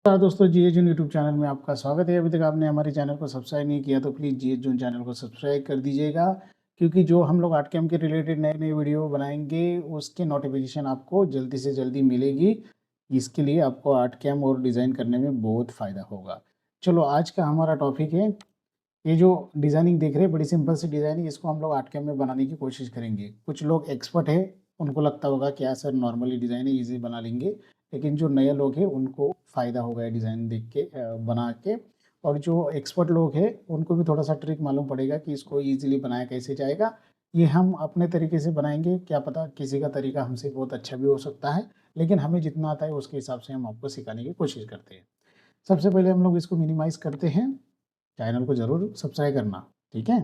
दोस्तों, जीए जून YouTube channel में आपका स्वागत है। अभी तक आपने हमारे चैनल को सब्सक्राइब नहीं किया तो प्लीज़ जीए जून चैनल को सब्सक्राइब कर दीजिएगा, क्योंकि जो हम लोग आर्ट कैम्प के रिलेटेड नए-नए वीडियो बनाएँगे उसकी नोटिफ़िकेशन आपको जल्दी से जल्दी मिलेगी। इसके लिए आपको आर्ट कैम्प और डिज़ाइन करने में बहुत फ़ायदा होगा। चलो, आज का हमारा टॉपिक है, ये जो डिज़ाइनिंग देख रहे हैं, बड़ी सिंपल सी डिज़ाइनिंग, इसको हम लोग आर्ट कैम्प में बनाने की कोशिश करेंगे। कुछ लोग एक्सपर्ट हैं, उनको लगता होगा कि यार सर नॉर्मली डिज़ाइन है, ईज़ी बना लेंगे। लेकिन जो नए लोग हैं उनको फ़ायदा होगा ये डिज़ाइन देख के बना के। और जो एक्सपर्ट लोग हैं उनको भी थोड़ा-सा ट्रिक मालूम पड़ेगा कि इसको ईज़िली बनाया कैसे जाएगा। ये हम अपने तरीके से बनाएँगे, क्या पता किसी का तरीका हमसे बहुत अच्छा भी हो सकता है, लेकिन हमें जितना आता है उसके हिसाब से हम आपको सिखाने की कोशिश करते हैं। सबसे पहले हम लोग इसको मिनिमाइज़ करते हैं। चैनल को ज़रूर सब्सक्राइब करना, ठीक है?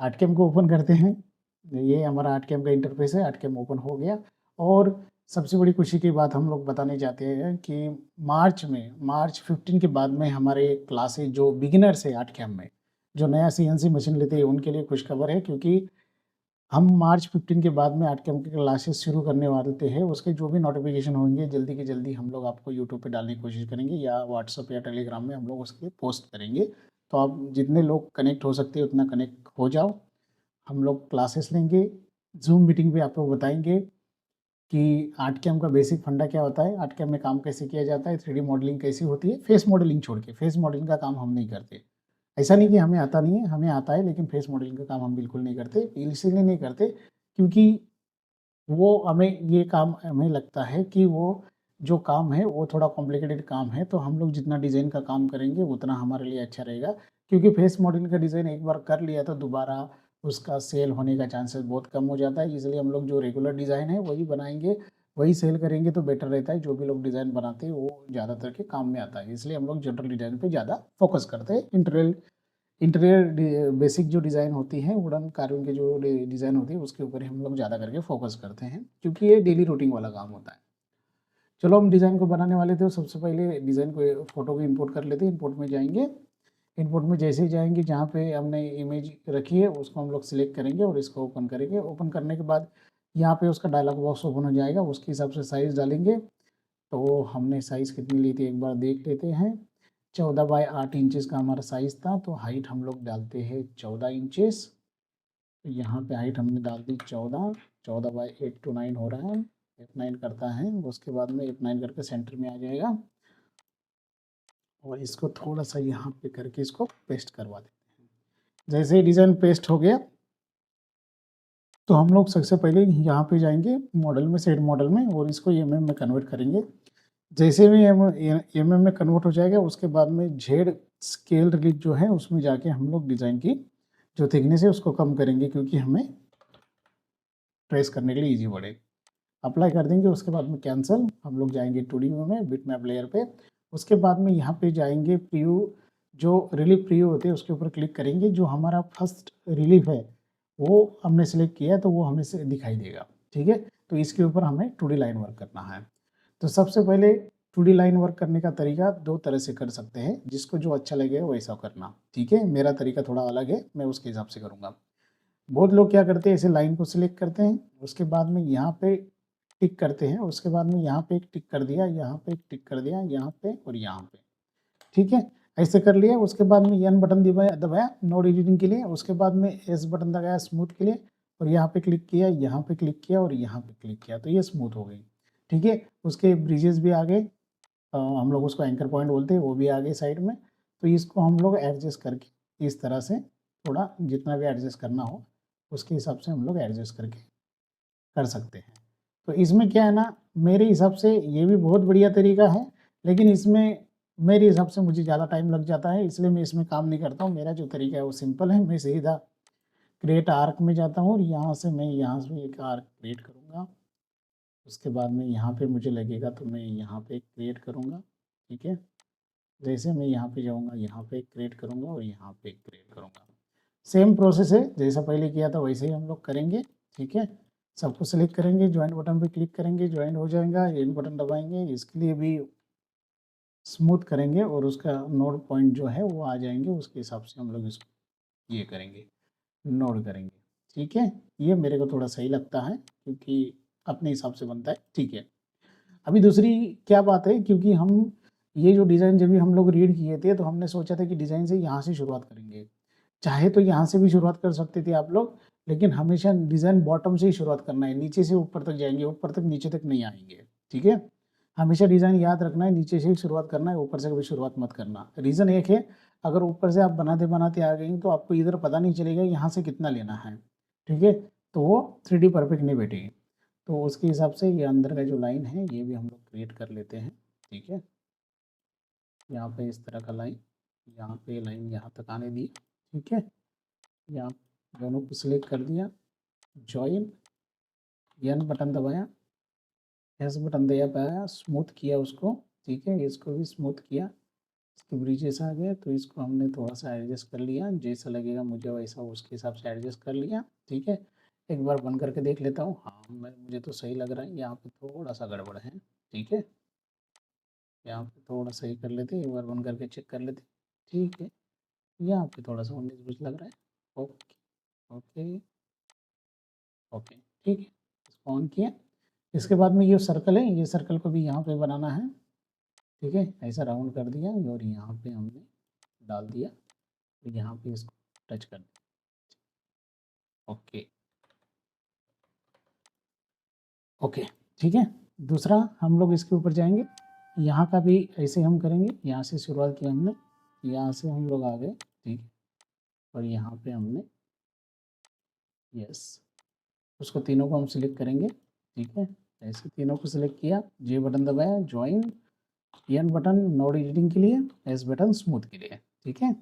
आर्टकैम को ओपन करते हैं। ये हमारा आर्टकैम का इंटरफ़ेस है, आर्टकैम ओपन हो गया। और सबसे बड़ी खुशी की बात हम लोग बताने चाहते हैं कि मार्च 15 के बाद में हमारे क्लासेस जो बिगिनर्स है आर्टकैम में, जो नया सीएनसी मशीन लेते हैं उनके लिए खुशखबर है, क्योंकि हम मार्च 15 के बाद में आर्टकैम की क्लासेस शुरू करने वाले हैं। उसके जो भी नोटिफ़िकेशन होंगे जल्दी की जल्दी हम लोग आपको यूट्यूब पे डालने की कोशिश करेंगे, या व्हाट्सएप या टेलीग्राम में हम लोग उसके पोस्ट करेंगे। तो आप जितने लोग कनेक्ट हो सकते हैं उतना कनेक्ट हो जाओ। हम लोग क्लासेस लेंगे, ज़ूम मीटिंग पे आपको बताएँगे कि आर्टकैम का बेसिक फंडा क्या होता है, आर्टकैम में काम कैसे किया जाता है, 3डी मॉडलिंग कैसी होती है, फेस मॉडलिंग छोड़ के। फेस मॉडलिंग का काम हम नहीं करते। ऐसा नहीं कि हमें आता नहीं है, हमें आता है, लेकिन फेस मॉडलिंग का काम हम बिल्कुल नहीं करते। इसीलिए नहीं करते क्योंकि वो हमें ये काम हमें लगता है कि वो जो काम है वो थोड़ा कॉम्प्लिकेटेड काम है, तो हम लोग जितना डिज़ाइन का काम करेंगे उतना हमारे लिए अच्छा रहेगा। क्योंकि फेस मॉडल का डिज़ाइन एक बार कर लिया तो दोबारा उसका सेल होने का चांसेस बहुत कम हो जाता है। इसलिए हम लोग जो रेगुलर डिज़ाइन है वही बनाएँगे, वही सेल करेंगे तो बेटर रहता है। जो भी लोग डिज़ाइन बनाते हैं वो ज़्यादातर के काम में आता है। इसलिए हम लोग जनरल डिज़ाइन पे ज़्यादा फ़ोकस करते हैं। इंटीरियर बेसिक जो डिज़ाइन होती है, वुडन कार्विंग की जो डिज़ाइन होती है उसके ऊपर ही हम लोग ज़्यादा करके फ़ोकस करते हैं, क्योंकि ये डेली रूटीन वाला काम होता है। चलो, हम डिज़ाइन को बनाने वाले थे तो सबसे पहले डिज़ाइन को फ़ोटो को इंपोर्ट कर लेते हैं। इंपोर्ट में जाएँगे, इंपोर्ट में जैसे ही जाएँगे जहाँ पे हमने इमेज रखी है उसको हम लोग सिलेक्ट करेंगे और इसको ओपन करेंगे। ओपन करने के बाद यहाँ पे उसका डायलॉग बॉक्स ओपन हो जाएगा, उसके हिसाब से साइज़ डालेंगे। तो हमने साइज़ कितनी ली थी एक बार देख लेते हैं। 14 बाय 8 इंचेस का हमारा साइज़ था, तो हाइट हम लोग डालते हैं 14 इंचेस। यहाँ पे हाइट हमने डाल दी 14, 14 बाय 8 टू 9 हो रहा है, 8-9 करता है। उसके बाद में 8-9 करके सेंटर में आ जाएगा, और इसको थोड़ा-सा यहाँ पे करके इसको पेस्ट करवा देते हैं। जैसे ही डिज़ाइन पेस्ट हो गया, तो हम लोग सबसे पहले यहाँ पे जाएँगे मॉडल में, सेट मॉडल में, और इसको एमएम में कन्वर्ट करेंगे। जैसे भी एमएम में कन्वर्ट हो जाएगा उसके बाद में जेड स्केल रिलीफ जो है उसमें जाके हम लोग डिज़ाइन की जो थिकनेस है उसको कम करेंगे, क्योंकि हमें ट्रेस करने के लिए ईज़ी पड़े। अप्लाई कर देंगे, उसके बाद में कैंसल, हम लोग जाएँगे 2D व्यू में बिटमैप लेयर पे। उसके बाद में यहाँ पे जाएँगे प्रीव्यू, जो रिलीफ प्रीव्यू होते हैं उसके ऊपर क्लिक करेंगे। जो हमारा फर्स्ट रिलीफ है वो हमने सेलेक्ट किया है तो वो हमें से दिखाई देगा, ठीक है? तो इसके ऊपर हमें 2D लाइन वर्क करना है। तो सबसे पहले 2D लाइन वर्क करने का तरीका 2 तरह से कर सकते हैं, जिसको जो अच्छा लगे वैसा करना, ठीक है? मेरा तरीका थोड़ा अलग है, मैं उसके हिसाब से करूँगा। बहुत लोग क्या करते हैं, ऐसे लाइन को सिलेक्ट करते हैं, उसके बाद में यहाँ पे टिक करते हैं, उसके बाद में यहाँ पे एक टिक कर दिया, यहाँ पे एक टिक कर दिया, यहाँ पे और यहाँ पे, ठीक है? ऐसे कर लिया, उसके बाद में एन बटन दबाया दबाया नोड एडिटिंग के लिए, उसके बाद में एस बटन दबाया स्मूथ के लिए, और यहाँ पे क्लिक किया, यहाँ पे क्लिक किया और यहाँ पे क्लिक किया, तो ये स्मूथ हो गई, ठीक है? उसके ब्रिजेस भी आ गए, हम लोग उसको एंकर पॉइंट बोलते हैं, वो भी आ गए साइड में। तो इसको हम लोग एडजस्ट करके इस तरह से थोड़ा जितना भी एडजस्ट करना हो उसके हिसाब से हम लोग एडजस्ट करके कर सकते हैं। तो इसमें क्या है ना, मेरे हिसाब से ये भी बहुत बढ़िया तरीका है, लेकिन इसमें मेरे हिसाब से मुझे ज़्यादा टाइम लग जाता है, इसलिए मैं इसमें काम नहीं करता हूँ। मेरा जो तरीका है वो सिंपल है, मैं सीधा क्रिएट आर्क में जाता हूँ और यहाँ से मैं यहाँ से एक आर्क क्रिएट करूँगा। उसके बाद में यहाँ पे मुझे लगेगा तो मैं यहाँ पे क्रिएट करूँगा, ठीक है? जैसे मैं यहाँ पे जाऊँगा, यहाँ पे क्रिएट करूँगा और यहाँ पे क्रिएट करूँगा। सेम प्रोसेस है, जैसा पहले किया था वैसे ही हम लोग करेंगे, ठीक है? सबको सेलेक्ट करेंगे, जॉइंट बटन पे क्लिक करेंगे, जॉइंट हो जाएगा, एंड बटन दबाएँगे, इसके लिए भी स्मूथ करेंगे और उसका नोड पॉइंट जो है वो आ जाएँगे, उसके हिसाब से हम लोग इसको ये करेंगे, नोड करेंगे, ठीक है? ये मेरे को थोड़ा सही लगता है क्योंकि अपने हिसाब से बनता है, ठीक है। अभी दूसरी क्या बात है, क्योंकि हम ये जो डिज़ाइन जब भी हम लोग रीड किए थे तो हमने सोचा था कि डिज़ाइन से यहाँ से शुरुआत करेंगे। चाहे तो यहाँ से भी शुरुआत कर सकते थे आप लोग, लेकिन हमेशा डिज़ाइन बॉटम से ही शुरुआत करना है, नीचे से ऊपर तक जाएँगे, ऊपर तक नीचे तक नहीं आएँगे, ठीक है? हमेशा डिज़ाइन याद रखना है, नीचे से ही शुरुआत करना है, ऊपर से कभी शुरुआत मत करना। रीज़न एक है, अगर ऊपर से आप बनाते-बनाते आ गए तो आपको इधर पता नहीं चलेगा यहाँ से कितना लेना है, ठीक है? तो वो 3D परफेक्ट नहीं बैठेगी। तो उसके हिसाब से ये अंदर का जो लाइन है, ये भी हम लोग क्रिएट कर लेते हैं, ठीक है? यहाँ पे इस तरह का लाइन, यहाँ पे लाइन यहाँ तक आने दी, ठीक है? यहाँ दोनों को सिलेक्ट कर दिया, जॉइन, एन बटन दबाया, एस बटन दबाया, स्मूथ किया उसको, ठीक है? इसको भी स्मूथ किया, इसके ब्रीचेस आ गए तो इसको हमने थोड़ा सा एडजस्ट कर लिया, जैसा लगेगा मुझे वैसा उसके हिसाब से एडजस्ट कर लिया, ठीक है? एक बार बंद करके देख लेता हूँ। हाँ, मुझे तो सही लग रहा है, यहाँ पे थोड़ा सा गड़बड़ है, ठीक है? यहाँ पे थोड़ा सही कर लेते, एक बार बंद करके चेक कर लेते, ठीक है? यहाँ पे थोड़ा सा 19-20 लग रहा है। ओके, ओके, ओके, ठीक है, इसको ऑन किया। इसके बाद में ये सर्कल है, ये सर्कल को भी यहाँ पे बनाना है, ठीक है? ऐसा राउंड कर दिया और यहाँ पे हमने डाल दिया, तो यहाँ पे इसको टच कर दिया, ओके, ओके, ठीक है? दूसरा हम लोग इसके ऊपर जाएंगे, यहाँ का भी ऐसे हम करेंगे, यहाँ से शुरुआत की हमने, यहाँ से हम लोग आ गए, ठीक है? और यहाँ पे हमने, यस, उसको तीनों को हम सिलेक्ट करेंगे, ठीक है? ऐसे तीनों को सिलेक्ट किया, जे बटन दबाया, join, N button node editing के लिए, एस बटन स्मूथ के लिए, ठीक है?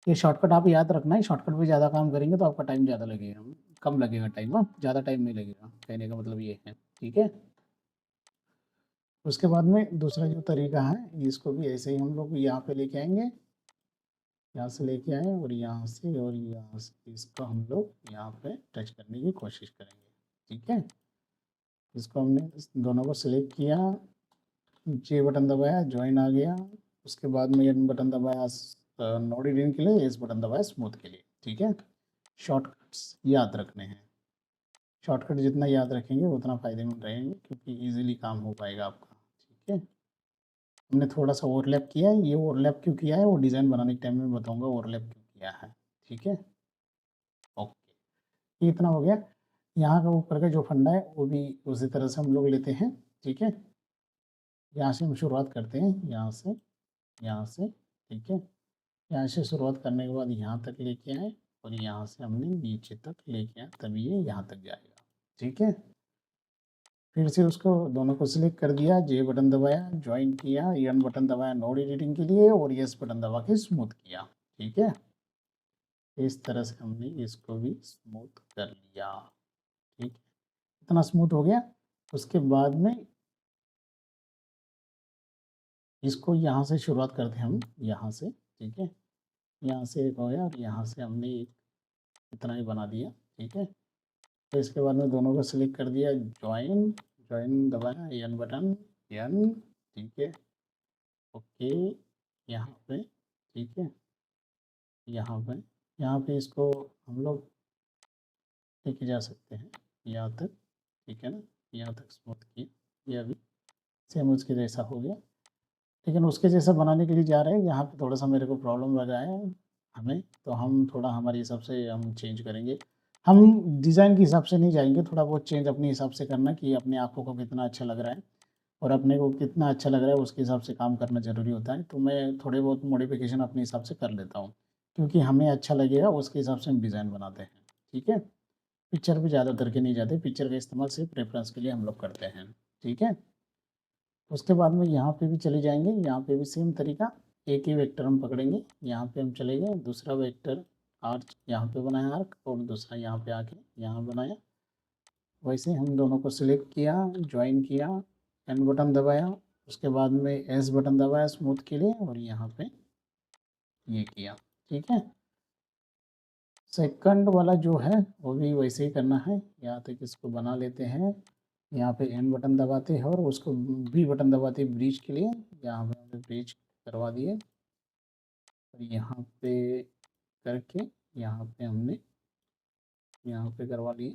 ये शॉर्टकट आप याद रखना है, शॉर्टकट पे ज़्यादा काम करेंगे तो आपका टाइम ज़्यादा लगेगा, कम लगेगा टाइम, हाँ, ज़्यादा टाइम नहीं लगेगा, कहने का मतलब ये है, ठीक है? उसके बाद में दूसरा जो तरीका है, इसको भी ऐसे ही हम लोग यहाँ पे लेके आएंगे, यहाँ से लेके आए और यहाँ से इसको हम लोग यहाँ पे टच करने की कोशिश करेंगे, ठीक है? इसको हमने दोनों को सिलेक्ट किया, जे बटन दबाया, ज्वाइन आ गया, उसके बाद में एन बटन दबाया नोड एडिटिंग के लिए, एस बटन दबाया स्मूथ के लिए, ठीक है? शॉर्टकट्स याद रखने हैं, शॉर्टकट जितना याद रखेंगे उतना फ़ायदेमंद रहेंगे, क्योंकि इजीली काम हो पाएगा आपका, ठीक है? हमने थोड़ा सा ओवरलैप किया है, ये ओवरलैप क्यों किया है वो डिज़ाइन बनाने के टाइम में बताऊंगा ओवरलैप क्यों किया है, ठीक है? ओके, ये इतना हो गया। यहाँ का ऊपर का जो फंडा है वो भी उसी तरह से हम लोग लेते हैं, ठीक है? यहाँ से हम शुरुआत करते हैं, यहाँ से, ठीक है? यहाँ से शुरुआत करने के बाद यहाँ तक लेके आए और यहाँ से हमने नीचे तक लेके आए, तभी ये यहाँ तक जाएगा, ठीक है? फिर से उसको दोनों को सिलेक्ट कर दिया, जे बटन दबाया, ज्वाइन किया, एन बटन दबाया नोड एडिटिंग के लिए और यस बटन दबा के स्मूथ किया, ठीक है? इस तरह से हमने इसको भी स्मूथ कर लिया, ठीक है? इतना स्मूथ हो गया। उसके बाद में इसको यहाँ से शुरुआत करते हैं हम, यहाँ से, ठीक है? यहाँ से एक हो गया और यहाँ से हमने एक इतना ही बना दिया, ठीक है? तो इसके बाद में दोनों को सिलेक्ट कर दिया, ज्वाइन, ज्वाइन दबाया, एन बटन, एन, ठीक है? ओके, यहाँ पे, ठीक है? यहाँ पे इसको हम लोग लेके जा सकते हैं यहाँ तक, ठीक है ना? यहाँ तक स्मूथ किया, ये अभी सेम उसके जैसा हो गया, लेकिन उसके जैसा बनाने के लिए जा रहे हैं, यहाँ पे थोड़ा सा मेरे को प्रॉब्लम लगा है हमें, तो हम थोड़ा हमारे हिसाब से हम चेंज करेंगे। हम डिज़ाइन के हिसाब से नहीं जाएंगे, थोड़ा बहुत चेंज अपने हिसाब से करना कि अपने आँखों को कितना अच्छा लग रहा है और अपने को कितना अच्छा लग रहा है उसके हिसाब से काम करना ज़रूरी होता है। तो मैं थोड़े बहुत मॉडिफिकेशन अपने हिसाब से कर लेता हूँ, क्योंकि हमें अच्छा लगेगा उसके हिसाब से हम डिज़ाइन बनाते हैं, ठीक है? पिक्चर पे ज़्यादा करके नहीं जाते, पिक्चर का इस्तेमाल सिर्फ रेफरेंस के लिए हम लोग करते हैं, ठीक है? उसके बाद में यहाँ पे भी चले जाएंगे, यहाँ पे भी सेम तरीका, एक ही वेक्टर हम पकड़ेंगे, यहाँ पे हम चले गए, दूसरा वेक्टर आर्च यहाँ पे बनाया आर्क और दूसरा यहाँ पे आके यहाँ बनाया। वैसे हम दोनों को सिलेक्ट किया, ज्वाइन किया, एन बटन दबाया, उसके बाद में एस बटन दबाया स्मूथ के लिए और यहाँ पे ये किया, ठीक है? सेकंड वाला जो है वो भी वैसे ही करना है, यहाँ तक इसको बना लेते हैं, यहाँ पे एन बटन दबाते हैं और उसको बी बटन दबाते हैं ब्रीच के लिए, यहाँ पे हमने ब्रीच करवा दिए और यहाँ पे करके यहाँ पे हमने यहाँ पे करवा लिए,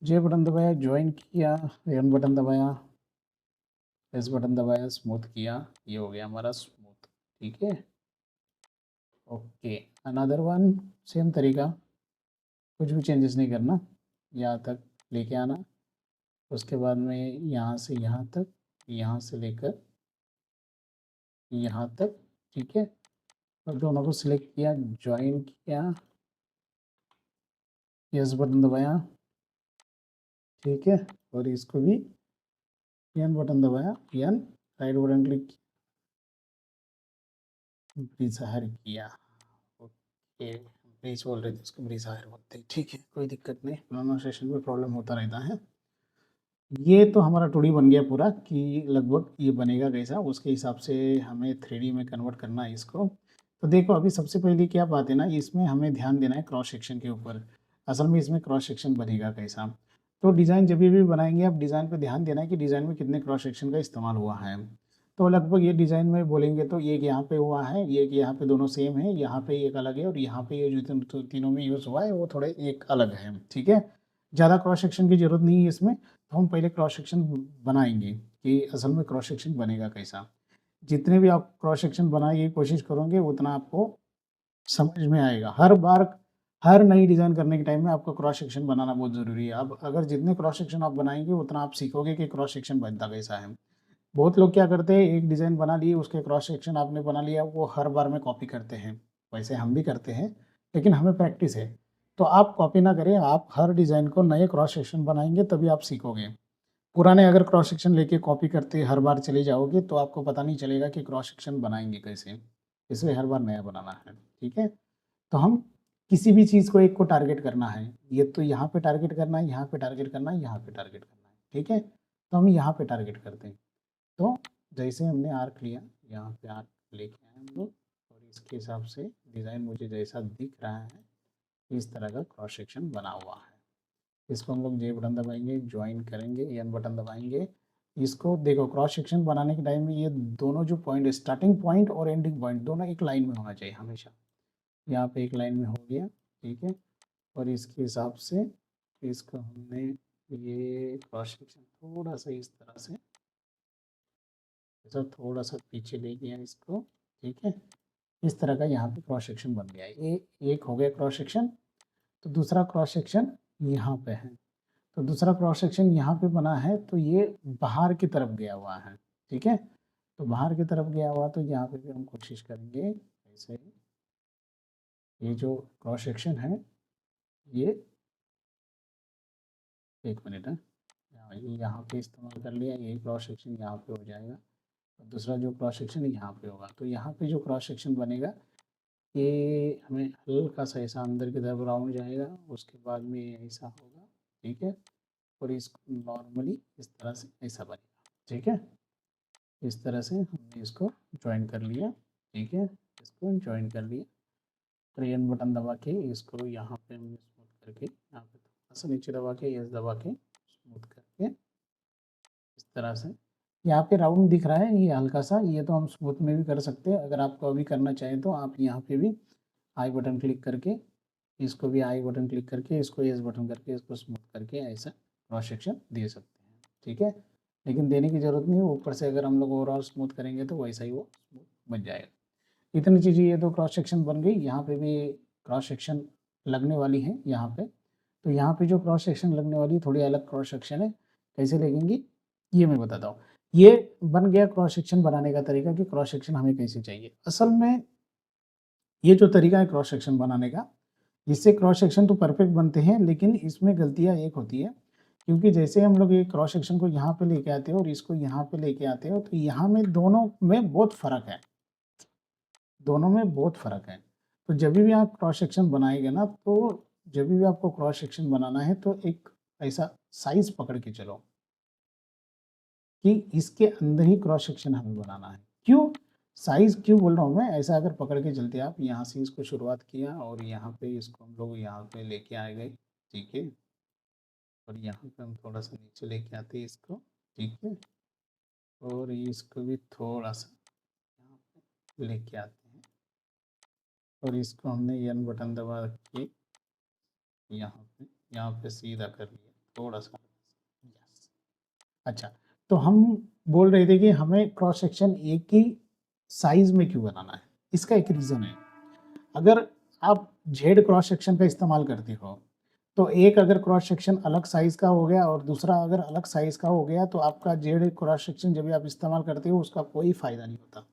जे बटन दबाया, ज्वाइन किया, एन बटन दबाया, एस बटन दबाया, स्मूथ किया, ये हो गया हमारा स्मूथ। ठीक है, ओके। अनदर वन, सेम तरीका, कुछ भी चेंजेस नहीं करना, यहाँ तक लेके आना, उसके बाद में यहाँ से यहाँ तक, यहाँ से लेकर यहाँ तक। ठीक है, और दोनों को सिलेक्ट किया, ज्वाइन किया, यस बटन दबाया। ठीक है, और इसको भी एन बटन दबाया, N, right button click, bridge higher किया। ओके, ब्रिज बोल रहे थे उसको, ब्रिज हायर बोलते हैं। ठीक है, कोई दिक्कत नहीं, प्रोनाउंसिएशन में प्रॉब्लम होता रहता है। ये तो हमारा टूडी बन गया पूरा, कि लगभग ये बनेगा कैसा, उसके हिसाब से हमें 3D में कन्वर्ट करना है इसको। तो देखो, अभी सबसे पहले क्या बात है ना, इसमें हमें ध्यान देना है क्रॉस सेक्शन के ऊपर। असल में इसमें क्रॉस सेक्शन बनेगा कैसा, तो डिज़ाइन जब भी बनाएंगे आप, डिज़ाइन पे ध्यान देना है कि डिज़ाइन में कितने क्रॉस सेक्शन का इस्तेमाल हुआ है। तो लगभग ये डिज़ाइन में बोलेंगे तो एक यहाँ पे हुआ है, एक यहाँ पे, दोनों सेम है, यहाँ पे एक अलग है, और यहाँ पे ये जो तीनों में यूज़ हुआ है वो थोड़े एक अलग है। ठीक है, ज़्यादा क्रॉस सेक्शन की ज़रूरत नहीं है इसमें। तो हम पहले क्रॉस सेक्शन बनाएंगे कि असल में क्रॉस सेक्शन बनेगा कैसा। जितने भी आप क्रॉस सेक्शन बनाने की कोशिश करोगे उतना आपको समझ में आएगा। हर बार, हर नई डिज़ाइन करने के टाइम में आपको क्रॉस सेक्शन बनाना बहुत ज़रूरी है। अब अगर जितने क्रॉस सेक्शन आप बनाएंगे उतना आप सीखोगे कि क्रॉस सेक्शन बनता कैसा है। बहुत लोग क्या करते हैं, एक डिज़ाइन बना लिए, उसके क्रॉस सेक्शन आपने बना लिया, वो हर बार में कॉपी करते हैं। वैसे हम भी करते हैं, लेकिन हमें प्रैक्टिस है। तो आप कॉपी ना करें, आप हर डिज़ाइन को नए क्रॉस सेक्शन बनाएंगे तभी आप सीखोगे। पुराने अगर क्रॉस सेक्शन लेके कॉपी करते हर बार चले जाओगे तो आपको पता नहीं चलेगा कि क्रॉस सेक्शन बनाएंगे कैसे। इसलिए हर बार नया बनाना है। ठीक है, तो हम किसी भी चीज़ को एक को टारगेट करना है, ये तो यहाँ पे टारगेट करना है, यहाँ पे टारगेट करना है, यहाँ पे टारगेट करना है। ठीक है, तो हम यहाँ पे टारगेट करते हैं। तो जैसे हमने आर्क लिया, यहाँ पे आर्क लेके आए हम लोग, और इसके हिसाब से डिज़ाइन मुझे जैसा दिख रहा है इस तरह का क्रॉस सेक्शन बना हुआ है। इसको हम लोग जे बटन दबाएंगे, ज्वाइन करेंगे, एन बटन दबाएंगे। इसको देखो, क्रॉस सेक्शन बनाने के टाइम में ये दोनों जो पॉइंट, स्टार्टिंग पॉइंट और एंडिंग पॉइंट, दोनों एक लाइन में होना चाहिए हमेशा। यहाँ पे एक लाइन में हो गया। ठीक है, और इसके हिसाब से इसको हमने ये क्रॉस सेक्शन थोड़ा सा इस तरह से, ऐसा थोड़ा सा पीछे ले गया इसको। ठीक है, इस तरह का यहाँ पे क्रॉस सेक्शन बन गया है। ये एक हो गया क्रॉस सेक्शन। तो दूसरा क्रॉस सेक्शन यहाँ पे है, तो दूसरा क्रॉस सेक्शन यहाँ पे बना है, तो ये बाहर की तरफ गया हुआ है। ठीक है, तो बाहर की तरफ गया हुआ, तो यहाँ पे भी हम कोशिश करेंगे ऐसे ही, ये जो क्रॉस सेक्शन है ये, एक मिनट है, ये यहाँ पे इस्तेमाल कर लिया, यही क्रॉस सेक्शन यहाँ पे हो जाएगा, और दूसरा जो क्रॉस सेक्शन यहाँ पे होगा। तो यहाँ पे जो क्रॉस सेक्शन बनेगा ये हमें हल्का सा ऐसा अंदर की तरफ राउंड जाएगा, उसके बाद में ऐसा होगा। ठीक है, और इसको नॉर्मली इस तरह से ऐसा बनेगा। ठीक है, इस तरह से हमने इसको ज्वाइन कर लिया। ठीक है, इसको ज्वाइन कर लिया, ट्रेन बटन दबा के इसको यहाँ पे हमने स्मूथ करके, यहाँ पे थोड़ा सा नीचे दबा के, यस दबा के स्मूथ करके इस तरह से। यहाँ पे राउंड दिख रहा है, ये हल्का सा, ये तो हम स्मूथ में भी कर सकते हैं। अगर आपको अभी करना चाहें तो आप यहाँ पे भी आई बटन क्लिक करके, इसको भी आई बटन क्लिक करके, इसको यस बटन करके, इसको स्मूथ करके ऐसा क्रॉस सेक्शन दे सकते हैं। ठीक है, लेकिन देने की ज़रूरत नहीं है, ऊपर से अगर हम लोग ओवरऑल स्मूथ करेंगे तो वैसा ही वो स्मूथ बन जाएगा। इतनी चीज़ें, ये तो क्रॉस सेक्शन बन गई। यहाँ पे भी क्रॉस सेक्शन लगने वाली है यहाँ पे। तो यहाँ पे जो क्रॉस सेक्शन लगने वाली थोड़ी अलग क्रॉस सेक्शन है, कैसे लगेंगी ये मैं बताता हूँ। ये बन गया क्रॉस सेक्शन बनाने का तरीका कि क्रॉस सेक्शन हमें कैसे चाहिए। असल में ये जो तरीका है क्रॉस सेक्शन बनाने का, इससे क्रॉस सेक्शन तो परफेक्ट बनते हैं, लेकिन इसमें गलतियाँ एक होती है, क्योंकि जैसे हम लोग ये क्रॉस सेक्शन को यहाँ पे लेके आते हैं और इसको यहाँ पे लेके आते हो, तो यहाँ में दोनों में बहुत फ़र्क है, दोनों में बहुत फ़र्क है। तो जब भी आप क्रॉस सेक्शन बनाएंगे ना, तो जब भी आपको क्रॉस सेक्शन बनाना है तो एक ऐसा साइज़ पकड़ के चलो कि इसके अंदर ही क्रॉस सेक्शन हमें बनाना है। क्यों साइज़ क्यों बोल रहा हूँ मैं, ऐसा अगर पकड़ के चलते आप, यहाँ से इसको शुरुआत किया और यहाँ पे इसको हम लोग यहाँ पे लेके आ गए। ठीक है, और यहाँ पे हम थोड़ा सा नीचे लेके आते हैं इसको। ठीक है, और इसको भी थोड़ा सा यहाँ पे लेके आते हैं, और इसको हमने एन बटन दबा के यहाँ पे सीधा कर लिया थोड़ा सा। यस, अच्छा। तो हम बोल रहे थे कि हमें क्रॉस सेक्शन एक ही साइज में क्यों बनाना है। इसका एक रीज़न है, अगर आप जेड क्रॉस सेक्शन का इस्तेमाल करते हो तो एक अगर क्रॉस सेक्शन अलग साइज का हो गया और दूसरा अगर अलग साइज का हो गया तो आपका जेड क्रॉस सेक्शन जब भी आप इस्तेमाल करते हो उसका कोई फ़ायदा नहीं होता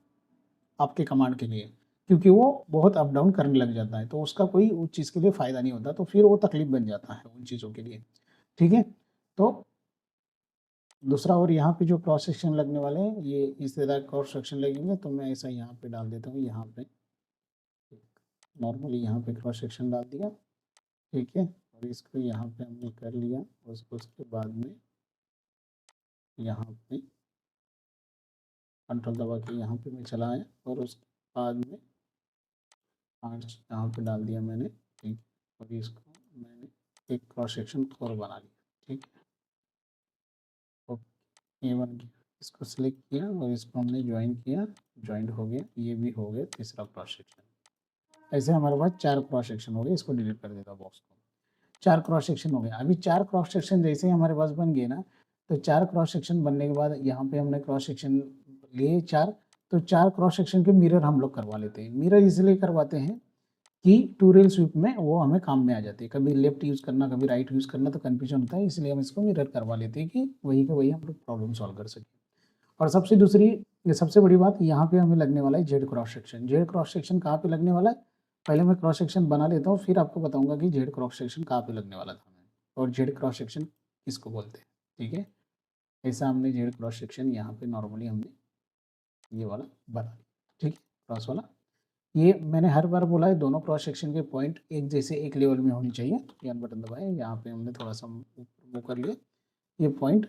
आपके कमांड के लिए, क्योंकि वो बहुत अप डाउन करने लग जाता है, तो उसका कोई उस चीज़ के लिए फ़ायदा नहीं होता, तो फिर वो तकलीफ बन जाता है उन चीज़ों के लिए। ठीक है, तो दूसरा और यहाँ पे जो क्रॉस सेक्शन लगने वाले हैं ये इस तरह क्रॉस सेक्शन लगेंगे, तो मैं ऐसा यहाँ पे डाल देता हूँ, यहाँ पे नॉर्मली यहाँ पे क्रॉस सेक्शन डाल दिया। ठीक है, और इसको यहाँ पे हमने कर लिया, उसके बाद में यहाँ पे कंट्रोल दबा के यहाँ पे मैं चला आया और उसके बाद में आर्च यहाँ पे डाल दिया मैंने। ठीक, और इसको मैंने एक क्रॉस सेक्शन और बना लिया। ठीक है, ओके, ये बन गया। इसको सिलेक्ट किया और इसको हमने ज्वाइन किया, ज्वाइंट हो गया, ये भी हो गया तीसरा क्रॉस सेक्शन। ऐसे हमारे पास 4 क्रॉस सेक्शन हो गए। इसको डिलीट कर देता हूँ बॉक्स को। 4 क्रॉस सेक्शन हो गए। अभी 4 क्रॉस सेक्शन जैसे ही हमारे पास बन गए ना, तो 4 क्रॉस सेक्शन बनने के बाद यहाँ पे हमने क्रॉस सेक्शन लिए 4, तो 4 क्रॉस सेक्शन के मिरर हम लोग करवा लेते हैं। मिरर इसलिए करवाते हैं कि टू रेल स्वीप में वो हमें काम में आ जाती है। कभी लेफ्ट यूज़ करना, कभी राइट यूज़ करना, तो कन्फ्यूजन होता है, इसलिए हम इसको मिरर करवा लेते हैं कि वही का वही हम लोग प्रॉब्लम सॉल्व कर सकें। और सबसे बड़ी बात, यहाँ पे हमें लगने वाला है Z cross section. Z cross section कहाँ पे लगने वाला है, पहले मैं क्रॉस सेक्शन बना लेता हूँ, फिर आपको बताऊंगा कि जेड क्रॉस सेक्शन कहाँ पे लगने वाला था हमें, और जेड क्रॉस सेक्शन किसको बोलते हैं। ठीक है, ऐसा हमने जेड क्रॉस सेक्शन यहाँ पे नॉर्मली हमने ये वाला बना लिया। ठीक है, क्रॉस वाला, ये मैंने हर बार बोला है, दोनों क्रॉस सेक्शन के पॉइंट एक जैसे एक लेवल में होनी चाहिए। यान बटन दबाए, यहाँ पे हमने थोड़ा सा वो कर लिया, ये पॉइंट,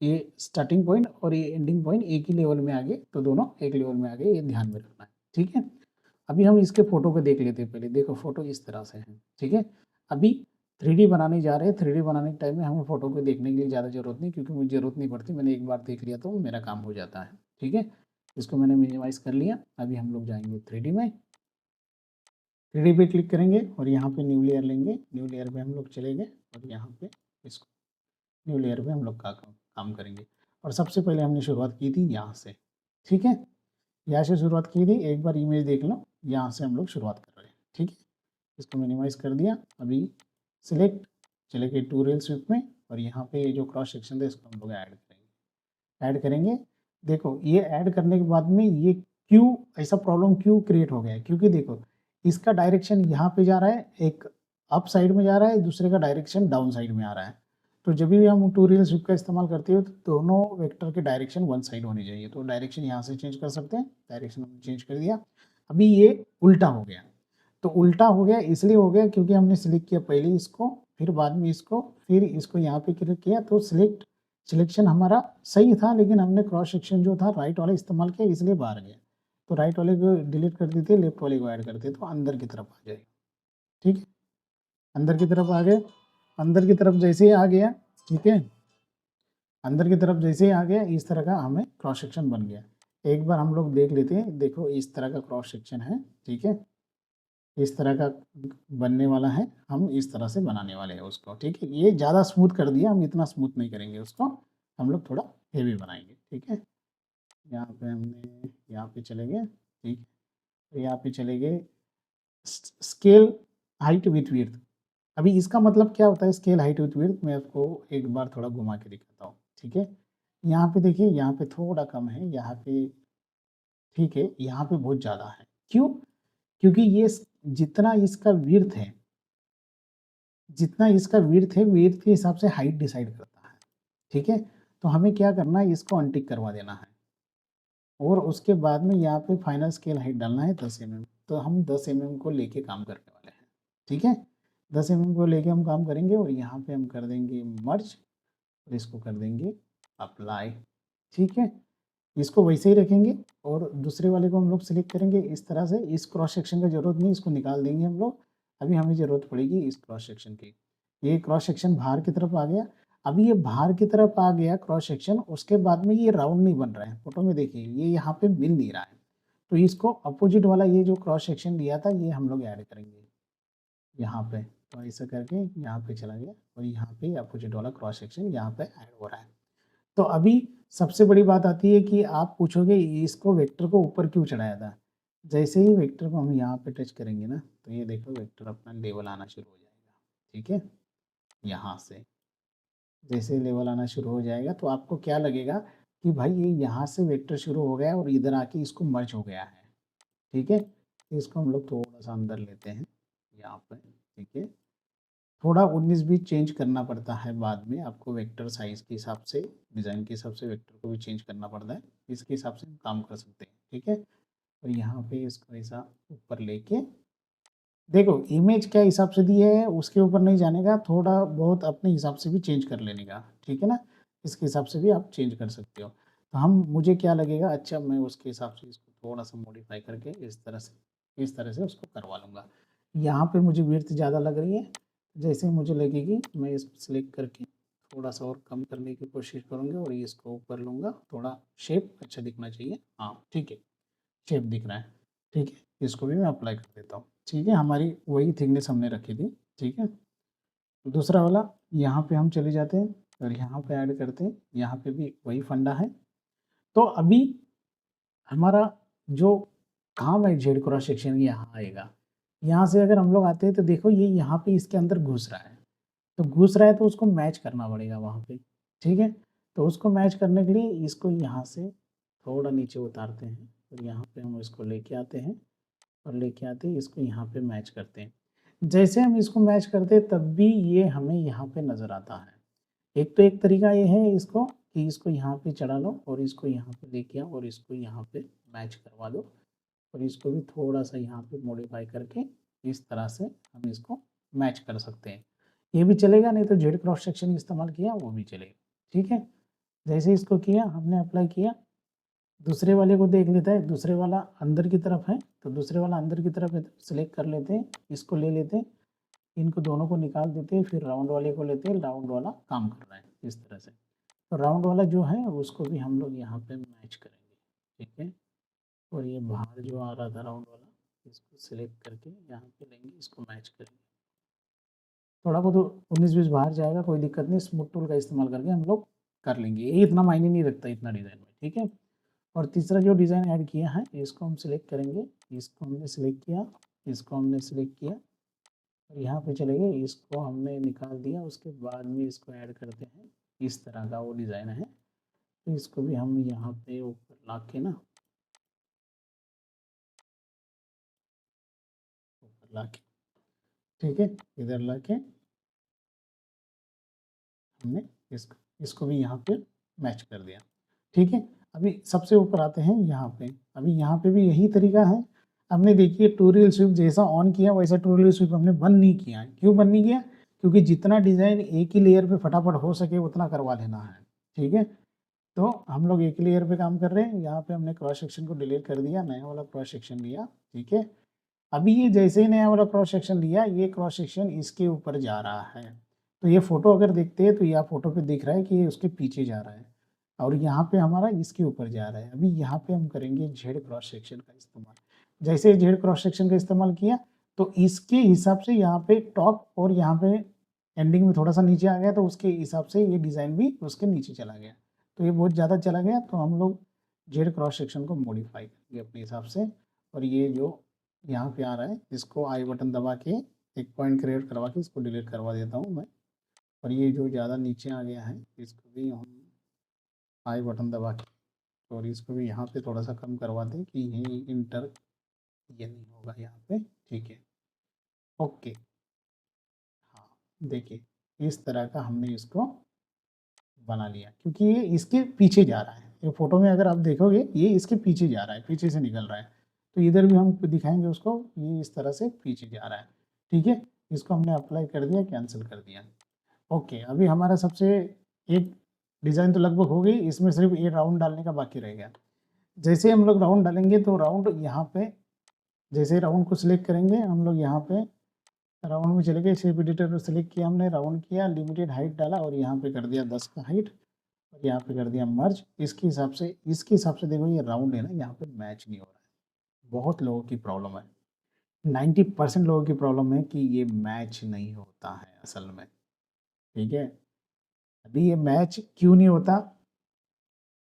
ये स्टार्टिंग पॉइंट और ये एंडिंग पॉइंट एक ही लेवल में आ गए, तो दोनों एक लेवल में आ गए, ये ध्यान में रखना है। ठीक है, अभी हम इसके फोटो को देख लेते हैं। पहले देखो, फोटो इस तरह से है। ठीक है, अभी 3D बनाने जा रहे हैं। 3D बनाने के टाइम में हमें फोटो को देखने के लिए ज़्यादा ज़रूरत नहीं, क्योंकि मुझे ज़रूरत नहीं पड़ती, मैंने एक बार देख लिया तो मेरा काम हो जाता है। ठीक है, इसको मैंने मिनिमाइज़ कर लिया। अभी हम लोग जाएंगे 3D में, 3D पे क्लिक करेंगे और यहाँ पे न्यू लेयर लेंगे। न्यू लेयर पे हम लोग चलेंगे और यहाँ पे इसको न्यू लेयर पे हम लोग का काम करेंगे। और सबसे पहले हमने शुरुआत की थी यहाँ से। ठीक है, यहाँ से शुरुआत की थी, एक बार इमेज देख लो, यहाँ से हम लोग शुरुआत कर रहे हैं। ठीक है, इसको मिनिमाइज़ कर दिया। अभी सिलेक्ट, चले गए टू रेल स्विप में, और यहाँ पे ये जो क्रॉस सेक्शन था इसको हम लोग ऐड करेंगे। देखो, ये ऐड करने के बाद में ये क्यों ऐसा प्रॉब्लम क्यों क्रिएट हो गया है, क्योंकि देखो इसका डायरेक्शन यहाँ पे जा रहा है, एक अप साइड में जा रहा है, दूसरे का डायरेक्शन डाउन साइड में आ रहा है। तो जब भी हम टू रेल स्विप का इस्तेमाल करते हो तो दोनों वेक्टर के डायरेक्शन वन साइड होनी चाहिए। तो डायरेक्शन यहाँ से चेंज कर सकते हैं, डायरेक्शन हमने चेंज कर दिया। अभी ये उल्टा हो गया, तो उल्टा हो गया इसलिए हो गया क्योंकि हमने सिलेक्ट किया पहले इसको, फिर बाद में इसको, फिर इसको यहाँ पे क्लिक किया, तो सिलेक्शन हमारा सही था, लेकिन हमने क्रॉस सेक्शन जो था राइट वाला इस्तेमाल किया, इसलिए बाहर गया। तो राइट वाले को डिलीट कर देते, लेफ्ट वाले को ऐड करते, तो अंदर की तरफ आ जाएगा। ठीक है, अंदर की तरफ आ गए। अंदर की तरफ जैसे ही आ गया, ठीक है, अंदर की तरफ जैसे ही आ गया, इस तरह का हमें क्रॉस सेक्शन बन गया। एक बार हम लोग देख लेते हैं। देखो, इस तरह का क्रॉस सेक्शन है। ठीक है, इस तरह का बनने वाला है, हम इस तरह से बनाने वाले हैं उसको। ठीक है, ये ज़्यादा स्मूथ कर दिया, हम इतना स्मूथ नहीं करेंगे उसको, हम लोग थोड़ा हेवी बनाएंगे। ठीक है, यहाँ पे हमने यहाँ पे चले गए। ठीक है, यहाँ पे चले गए स्केल हाइट विथ विड्थ। अभी इसका मतलब क्या होता है स्केल हाइट विथ विड्थ, मैं आपको एक बार थोड़ा घुमा के दिखाता हूँ। ठीक है, यहाँ पे देखिए, यहाँ पे थोड़ा कम है, यहाँ पे ठीक है, यहाँ पे बहुत ज़्यादा है। क्यों? क्योंकि ये जितना इसका विड्थ है, जितना इसका विड्थ के हिसाब से हाइट डिसाइड करता है। ठीक है, तो हमें क्या करना है, इसको अनटिक करवा देना है, और उसके बाद में यहाँ पे फाइनल स्केल हाइट डालना है 10 mm। तो हम 10 mm को लेके काम करने वाले हैं। ठीक है, 10 mm को लेके हम काम करेंगे, और यहाँ पे हम कर देंगे मर्ज, और इसको कर देंगे अप्लाई। ठीक है, इसको वैसे ही रखेंगे, और दूसरे वाले को हम लोग सिलेक्ट करेंगे इस तरह से। इस क्रॉस सेक्शन का जरूरत नहीं, इसको निकाल देंगे हम लोग। अभी हमें ज़रूरत पड़ेगी इस क्रॉस सेक्शन की। ये क्रॉस सेक्शन बाहर की तरफ आ गया। अभी ये बाहर की तरफ आ गया क्रॉस सेक्शन, उसके बाद में ये राउंड नहीं बन रहा है। फोटो में देखिए, ये यहाँ पे मिल नहीं रहा है, तो इसको अपोजिट वाला ये जो क्रॉस सेक्शन लिया था, ये हम लोग ऐड करेंगे यहाँ पे। तो ऐसा करके यहाँ पे चला गया, और यहाँ पे अपोजिट वाला क्रॉस सेक्शन यहाँ पे ऐड हो रहा है। तो अभी सबसे बड़ी बात आती है कि आप पूछोगे इसको वेक्टर को ऊपर क्यों चढ़ाया था? जैसे ही वेक्टर को हम यहाँ पे टच करेंगे ना, तो ये देखो वेक्टर अपना लेवल आना शुरू हो जाएगा, ठीक है? यहाँ से जैसे ही लेवल आना शुरू हो जाएगा तो आपको क्या लगेगा कि भाई ये यहाँ से वेक्टर शुरू हो गया है और इधर आके इसको मर्ज हो गया है, ठीक है? तो इसको हम लोग थोड़ा-सा अंदर लेते हैं यहाँ पे, ठीक है? थोड़ा 19-20 चेंज करना पड़ता है बाद में आपको वेक्टर साइज़ के हिसाब से, डिज़ाइन के हिसाब से वेक्टर को भी चेंज करना पड़ता है। इसके हिसाब से हम काम कर सकते हैं, ठीक है? और यहाँ पे इसको ऐसा ऊपर लेके देखो इमेज क्या हिसाब से दी है उसके ऊपर नहीं जाने का, थोड़ा बहुत अपने हिसाब से भी चेंज कर लेने का, ठीक है ना? इसके हिसाब से भी आप चेंज कर सकते हो। तो हम मुझे क्या लगेगा अच्छा मैं उसके हिसाब से इसको थोड़ा-सा मॉडिफ़ाई करके इस तरह से उसको करवा लूँगा। यहाँ पे मुझे विड्थ ज़्यादा लग रही है, जैसे ही मुझे लगेगी मैं इसको सेलेक्ट करके थोड़ा-सा और कम करने की कोशिश करूँगा और ये इसको ऊपर लूँगा, थोड़ा शेप अच्छा दिखना चाहिए। हाँ, ठीक है। शेप दिख रहा है, ठीक है? इसको भी मैं अप्लाई कर देता हूँ, ठीक है? हमारी वही थिकनेस हमने रखी थी, ठीक है? दूसरा वाला यहाँ पे हम चले जाते हैं और यहाँ पे ऐड करते हैं, यहाँ पे भी वही फंडा है। तो अभी हमारा जो काम है जेड क्रॉस सेक्शन यहाँ आएगा। यहाँ से अगर हम लोग आते हैं तो देखो ये यहाँ पे इसके अंदर घुस रहा है, तो घुस रहा है तो उसको मैच करना पड़ेगा वहाँ पे, ठीक है? तो उसको मैच करने के लिए इसको यहाँ से थोड़ा नीचे उतारते हैं और यहाँ पे हम इसको लेके आते हैं और लेके आते ही इसको यहाँ पे मैच करते हैं। जैसे हम इसको मैच करते हैं तब भी ये हमें यहाँ पे नज़र आता है। एक तो एक तरीका ये है इसको कि इसको यहाँ पे चढ़ा लो और इसको यहाँ पे लेके आओ और इसको यहाँ पे मैच करवा दो और इसको भी थोड़ा-सा यहाँ पे मॉडिफ़ाई करके इस तरह से हम इसको मैच कर सकते हैं। ये भी चलेगा नहीं तो जेड क्रॉस सेक्शन इस्तेमाल किया वो भी चलेगा, ठीक है? जैसे इसको किया हमने अप्लाई किया दूसरे वाले को देख लेते हैं, दूसरे वाला अंदर की तरफ है, तो दूसरे वाला अंदर की तरफ है, सेलेक्ट कर लेते हैं, इसको ले लेते हैं, इनको दोनों को निकाल देते हैं, फिर राउंड वाले को लेते हैं, राउंड वाला काम कर रहा है इस तरह से। तो राउंड वाला जो है उसको भी हम लोग यहाँ पे मैच करेंगे, ठीक है? और ये बाहर जो आ रहा था राउंड वाला, इसको सेलेक्ट करके यहाँ पे लेंगे, इसको मैच करेंगे। थोड़ा बहुत 19-20 बाहर जाएगा, कोई दिक्कत नहीं, स्मूथ टूल का इस्तेमाल करके हम लोग कर लेंगे। ये इतना मायने नहीं रखता इतना डिज़ाइन में, ठीक है? और तीसरा जो डिज़ाइन ऐड किया है इसको हम सिलेक्ट करेंगे, इसको हमने सिलेक्ट किया, इसको हमने सिलेक्ट किया और यहाँ पे चले गए, इसको हमने निकाल दिया, उसके बाद में इसको ऐड करते हैं, इस तरह का वो डिज़ाइन है। तो इसको भी हम यहाँ पे ऊपर ला के ना ऊपर ला के ठीक है, इधर ला के हमने इसको भी यहाँ पे मैच कर दिया, ठीक है? अभी सबसे ऊपर आते हैं यहाँ पे, अभी यहाँ पे भी यही तरीका है। हमने देखिए टूरियल स्वीप जैसा ऑन किया वैसा टूरियल स्वीप हमने बंद नहीं किया है। क्यों बंद नहीं किया? क्योंकि जितना डिज़ाइन एक ही लेयर पे फटाफट हो सके उतना करवा लेना है, ठीक है? तो हम लोग एक ही लेयर पे काम कर रहे हैं, यहाँ पे हमने क्रॉस सेक्शन को डिलीट कर दिया, नया वाला क्रॉस सेक्शन लिया, ठीक है? अभी ये जैसे ही नया वाला क्रॉस सेक्शन लिया, ये क्रॉस सेक्शन इसके ऊपर जा रहा है। तो ये फ़ोटो अगर देखते हैं तो यहाँ फ़ोटो पे दिख रहा है कि ये उसके पीछे जा रहा है और यहाँ पे हमारा इसके ऊपर जा रहा है। अभी यहाँ पे हम करेंगे जेड क्रॉस सेक्शन का इस्तेमाल। जैसे जेड क्रॉस सेक्शन का इस्तेमाल किया तो इसके हिसाब से यहाँ पे टॉप और यहाँ पे एंडिंग में थोड़ा-सा नीचे आ गया तो उसके हिसाब से ये डिज़ाइन भी उसके नीचे चला गया। तो ये बहुत ज़्यादा चला गया तो हम लोग जेड क्रॉस सेक्शन को मॉडिफ़ाई करेंगे अपने हिसाब से और ये जो यहाँ पे आ रहा है इसको आई बटन दबा के एक पॉइंट क्रिएट करवा के इसको डिलीट करवा देता हूँ मैं और ये जो ज़्यादा नीचे आ गया है इसको भी हम आई बटन दबा के और इसको भी यहाँ पे थोड़ा सा कम करवा दें कि ये इंटर ये नहीं होगा यहाँ पे, ठीक है? ओके, हाँ, देखिए इस तरह का हमने इसको बना लिया क्योंकि ये इसके पीछे जा रहा है। ये फ़ोटो में अगर आप देखोगे ये इसके पीछे जा रहा है, पीछे से निकल रहा है। तो इधर भी हम दिखाएँगे उसको, ये इस तरह से पीछे जा रहा है, ठीक है? इसको हमने अप्लाई कर दिया, कैंसल कर दिया। ओके, अभी हमारा सबसे एक डिज़ाइन तो लगभग हो गई, इसमें सिर्फ़ ये राउंड डालने का बाकी रह गया। जैसे हम लोग राउंड डालेंगे तो राउंड यहाँ पे जैसे राउंड को सिलेक्ट करेंगे हम लोग यहाँ पे राउंड में चले गए, शेप एडिटर को सिलेक्ट किया हमने, राउंड किया, लिमिटेड हाइट डाला और यहाँ पे कर दिया 10 का हाइट और यहाँ पे कर दिया मर्ज। इसके हिसाब से देखो ये राउंड है ना, यहाँ पे मैच नहीं हो रहा है। बहुत लोगों की प्रॉब्लम है, 90% लोगों की प्रॉब्लम है कि ये मैच नहीं होता है असल में, ठीक है? अभी ये मैच क्यों नहीं होता?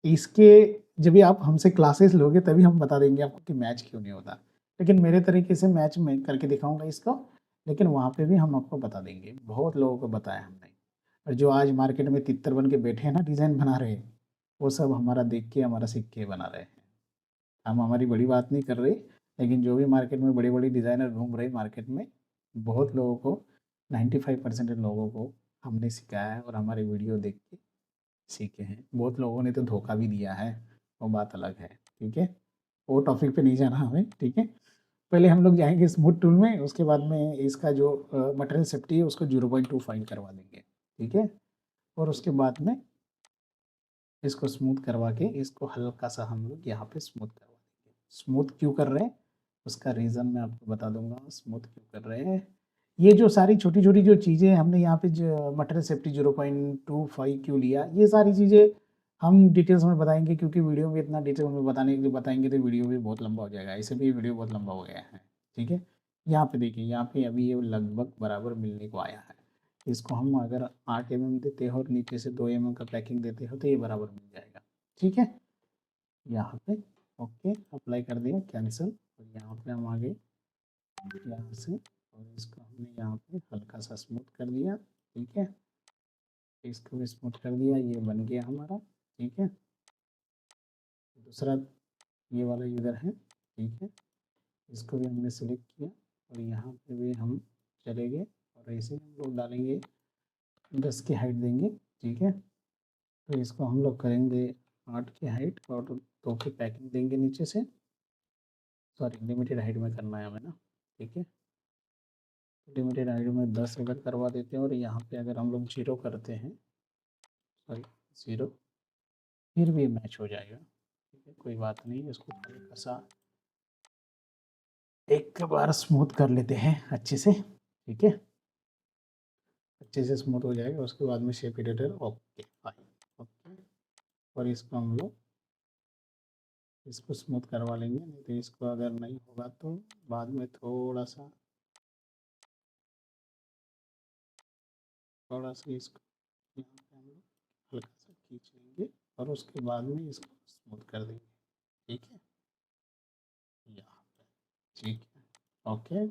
इसके जब भी आप हमसे क्लासेस लोगे तभी हम बता देंगे आपको कि मैच क्यों नहीं होता। लेकिन मेरे तरीके से मैच मैं करके दिखाऊँगा इसको, लेकिन वहाँ पे भी हम आपको बता देंगे। बहुत लोगों को बताया हमने। और जो आज मार्केट में तितर बन के बैठे हैं ना डिज़ाइन बना रहे हैं, वो सब हमारा देख के, हमारा सीख के बना रहे हैं। हम हमारी बड़ी बात नहीं कर रहे, लेकिन जो भी मार्केट में बड़े-बड़े डिज़ाइनर घूम रहे हैं मार्केट में, बहुत लोगों को 95% लोगों को हमने सिखाया है और हमारे वीडियो देख के सीखे हैं। बहुत लोगों ने तो धोखा भी दिया है, वो बात अलग है, ठीक है? वो टॉपिक पे नहीं जाना हमें, ठीक है? पहले हम लोग जाएँगे स्मूथ टूल में, उसके बाद में इसका जो मटेरियल सेफ्टी है उसको 0.25 करवा देंगे, ठीक है? और उसके बाद में इसको स्मूथ करवा के इसको हल्का-सा हम लोग यहाँ पे स्मूथ करवा देंगे। स्मूथ क्यों कर रहे हैं, उसका रीज़न मैं आपको बता दूँगा, स्मूथ क्यों कर रहे हैं। ये जो सारी छोटी-छोटी जो चीज़ें हमने यहाँ पे जो मटेरियल सेफ्टी 0.25 क्यों लिया, ये सारी चीज़ें हम डिटेल्स में बताएँगे, क्योंकि वीडियो में इतना डिटेल में बताने के लिए बताएँगे तो वीडियो भी बहुत लंबा हो जाएगा। ऐसे भी वीडियो बहुत लंबा हो गया है, ठीक है? यहाँ पे देखिए, यहाँ पे अभी ये लगभग बराबर मिलने को आया है। इसको हम अगर 8 mm देते हो और नीचे से 2 mm का पैकिंग देते हो तो ये बराबर मिल जाएगा, ठीक है? यहाँ पे ओके अप्लाई कर दिया, कैंसिल, और यहाँ पे हम आ गए यहाँ से, और इसको हमने यहाँ पे हल्का सा स्मूथ कर दिया, ठीक है? इसको भी स्मूथ कर दिया, ये बन गया हमारा, ठीक है? दूसरा ये वाला इधर है, ठीक है? इसको भी हमने सेलेक्ट किया और यहाँ पे भी हम चले गए और ऐसे हम लोग डालेंगे, 10 की हाइट देंगे, ठीक है? तो इसको हम लोग करेंगे 8 की हाइट और 2 की पैकिंग देंगे नीचे से, सॉरी लिमिटेड हाइट में करना है हमें ना, ठीक है? लिमिटेड हाइट में 10 अगर करवा देते हैं और यहाँ पे अगर हम लोग 0 करते हैं, सॉरी 0, फिर भी मैच हो जाएगा, ठीक है? कोई बात नहीं, इसको हल्का सा एक बार स्मूथ कर लेते हैं अच्छे से, ठीक है? अच्छे से स्मूथ हो जाएगा, उसके बाद में shape editor okay fine, okay. और इसको हम लोग इसको स्मूथ करवा लेंगे, नहीं तो इसको अगर नहीं होगा तो बाद में थोड़ा सा इसको यहाँ पे हम लोग हल्का सा खींच लेंगे और उसके बाद में इसको स्मूथ कर देंगे, ठीक है? यहाँ पे ठीक है, ओके।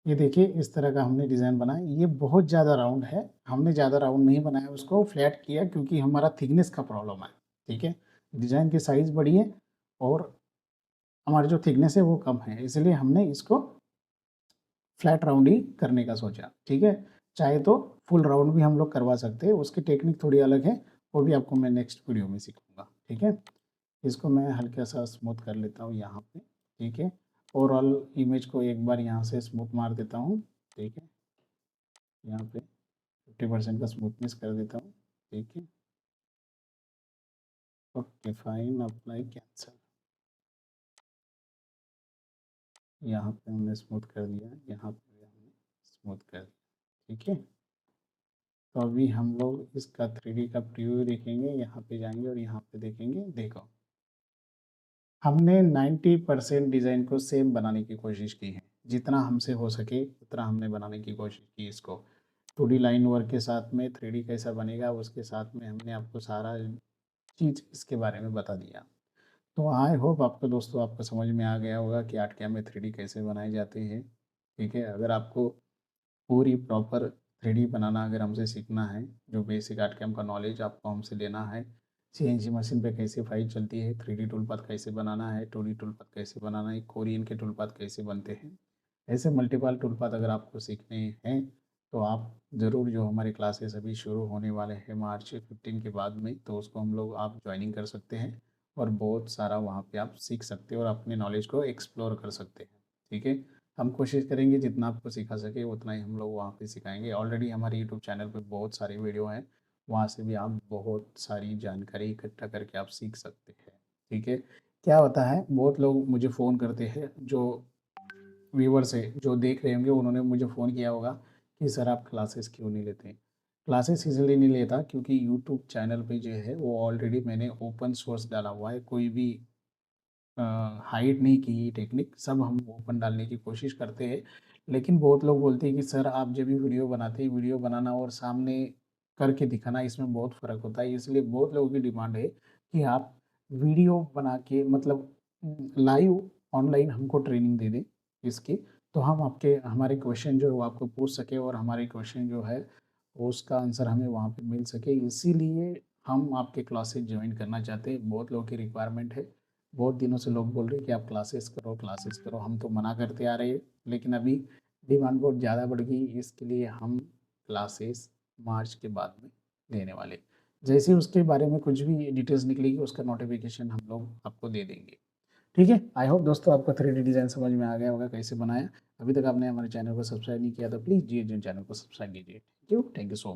ये देखिए इस तरह का हमने डिज़ाइन बनाया, ये बहुत ज़्यादा राउंड है, हमने ज़्यादा राउंड नहीं बनाया, उसको फ्लैट किया क्योंकि हमारा थिकनेस का प्रॉब्लम है, ठीक है? डिज़ाइन की साइज़ बड़ी है और हमारी जो थिकनेस है वो कम है, इसलिए हमने इसको फ्लैट राउंड ही करने का सोचा, ठीक है? चाहे तो फुल राउंड भी हम लोग करवा सकते हैं, उसकी टेक्निक थोड़ी अलग है, वो भी आपको मैं नेक्स्ट वीडियो में सिखाऊँगा, ठीक है? इसको मैं हल्का-सा स्मूथ कर लेता हूँ यहाँ पे, ठीक है? ओवरऑल इमेज को एक बार यहाँ से स्मूथ मार देता हूँ, ठीक है? यहाँ पे 50% का स्मूथनेस कर देता हूँ, ठीक है? Okay fine, apply, cancel. यहाँ पे हमने स्मूथ कर दिया, यहाँ पे भी हमने स्मूथ कर दिया, ठीक है? तो अभी हम लोग इसका 3D का प्रीव्यू देखेंगे, यहाँ पे जाएँगे और यहाँ पे देखेंगे, देखो हमने 90% डिज़ाइन को सेम बनाने की कोशिश की है। जितना हमसे हो सके उतना हमने बनाने की कोशिश की इसको। 2D लाइन वर्क के साथ में 3D कैसा बनेगा उसके साथ में हमने आपको सारा चीज़ इसके बारे में बता दिया। तो आई होप आपको दोस्तों आपको समझ में आ गया होगा कि आर्ट कैम में 3D कैसे बनाए जाते हैं, ठीक है? अगर आपको पूरी प्रॉपर 3D बनाना अगर हमसे सीखना है, जो बेसिक आर्ट कैम का नॉलेज आपको हमसे लेना है, सीएनसी मशीन पे कैसे फाइल चलती है, 3D टूल पाथ कैसे बनाना है, 2D टूल पाथ कैसे बनाना है, कोरियन के टूल पाथ कैसे बनते हैं, ऐसे मल्टीपल टूल पाथ अगर आपको सीखने हैं तो आप ज़रूर जो हमारी क्लासेस अभी शुरू होने वाले हैं मार्च 15 के बाद में, तो उसको हम लोग आप ज्वाइनिंग कर सकते हैं और बहुत सारा वहाँ पे आप सीख सकते हैं और अपने नॉलेज को एक्सप्लोर कर सकते हैं, ठीक है? हम कोशिश करेंगे जितना आपको सिखा सके उतना ही हम लोग वहाँ पे सिखाएँगे। ऑलरेडी हमारे यूट्यूब चैनल पे बहुत सारे वीडियो हैं, वहाँ से भी आप बहुत सारी जानकारी इकट्ठा करके आप सीख सकते हैं, ठीक है? क्या होता है बहुत लोग मुझे फ़ोन करते हैं, जो व्यूअर्स हैं, जो देख रहे होंगे उन्होंने मुझे फ़ोन किया होगा कि सर आप क्लासेस क्यों नहीं लेते? क्लासेस इसलिए नहीं लेता क्योंकि यूट्यूब चैनल पे जो है वो ऑलरेडी मैंने ओपन सोर्स डाला हुआ है, कोई भी हाइड नहीं की टेक्निक, सब हम ओपन डालने की कोशिश करते हैं। लेकिन बहुत लोग बोलते हैं कि सर आप जब भी वीडियो बनाते हैं, वीडियो बनाना और सामने करके दिखाना, इसमें बहुत फ़र्क होता है। इसलिए बहुत लोगों की डिमांड है कि आप वीडियो बना के मतलब लाइव ऑनलाइन हमको ट्रेनिंग दे दें इसकी, तो हम आपके हमारे क्वेश्चन जो है वो आपको पूछ सकें और हमारे क्वेश्चन जो है वो उसका आंसर हमें वहाँ पे मिल सके। इसीलिए हम आपके क्लासेस जॉइन करना चाहते हैं। बहुत लोगों की रिक्वायरमेंट है। बहुत दिनों से लोग बोल रहे हैं कि आप क्लासेस करो। हम तो मना करते आ रहे हैं, लेकिन अभी डिमांड बहुत ज़्यादा बढ़ गई। इसके लिए हम क्लासेस मार्च के बाद में लेने वाले। जैसे ही उसके बारे में कुछ भी डिटेल्स निकलेगी उसका नोटिफिकेशन हम लोग आपको दे देंगे। ठीक है। आई होप दोस्तों आपको 3D डिज़ाइन समझ में आ गया होगा कैसे बनाया। अभी तक आपने हमारे चैनल को सब्सक्राइब नहीं किया तो प्लीज़ जी चैनल को सब्सक्राइब कीजिए। Thank you so much.